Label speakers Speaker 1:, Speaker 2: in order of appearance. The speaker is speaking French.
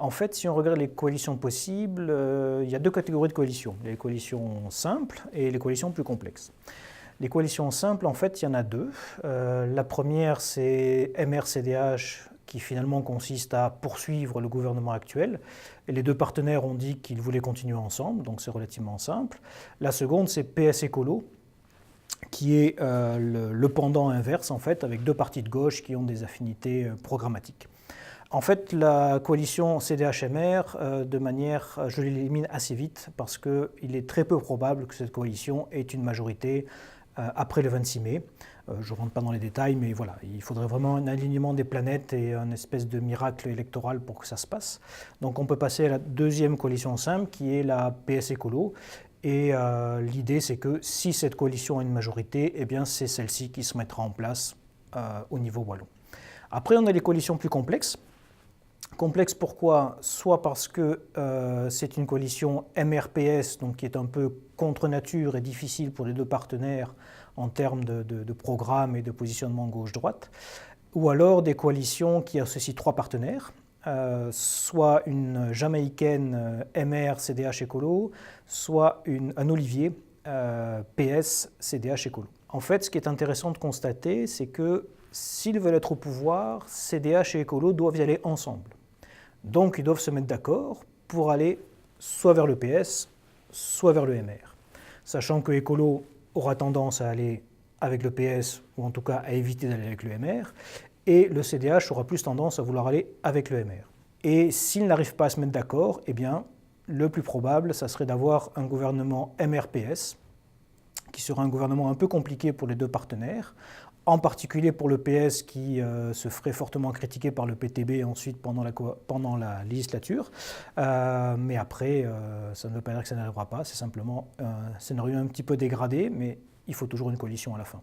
Speaker 1: En fait, si on regarde les coalitions possibles, il y a deux catégories de coalitions. Les coalitions simples et les coalitions plus complexes. Les coalitions simples, en fait, il y en a deux. La première, c'est MR-CDH, qui finalement consiste à poursuivre le gouvernement actuel. Et les deux partenaires ont dit qu'ils voulaient continuer ensemble, donc c'est relativement simple. La seconde, c'est PS Écolo, qui est le pendant inverse, en fait, avec deux partis de gauche qui ont des affinités programmatiques. En fait, la coalition CDH-MR, je l'élimine assez vite parce qu'il est très peu probable que cette coalition ait une majorité après le 26 mai. Je ne rentre pas dans les détails, mais voilà, il faudrait vraiment un alignement des planètes et un espèce de miracle électoral pour que ça se passe. Donc on peut passer à la deuxième coalition simple, qui est la PS Écolo. Et l'idée, c'est que si cette coalition a une majorité, eh bien c'est celle-ci qui se mettra en place au niveau wallon. Après, on a les coalitions plus complexes. Complexe pourquoi? Soit parce que c'est une coalition MRPS, donc qui est un peu contre nature et difficile pour les deux partenaires en termes de programme et de positionnement gauche-droite, ou alors des coalitions qui associent trois partenaires, soit une jamaïcaine MR CDH Écolo, soit un Olivier PS CDH Écolo. En fait, ce qui est intéressant de constater, c'est que s'ils veulent être au pouvoir, CDH et Écolo doivent y aller ensemble. Donc ils doivent se mettre d'accord pour aller soit vers le PS, soit vers le MR. Sachant que Écolo aura tendance à aller avec le PS, ou en tout cas à éviter d'aller avec le MR, et le CDH aura plus tendance à vouloir aller avec le MR. Et s'ils n'arrivent pas à se mettre d'accord, eh bien, le plus probable, ça serait d'avoir un gouvernement MRPS, qui sera un gouvernement un peu compliqué pour les deux partenaires, en particulier pour le PS qui se ferait fortement critiquer par le PTB ensuite pendant la législature. Mais après, ça ne veut pas dire que ça n'arrivera pas, c'est simplement un scénario un petit peu dégradé, mais il faut toujours une coalition à la fin.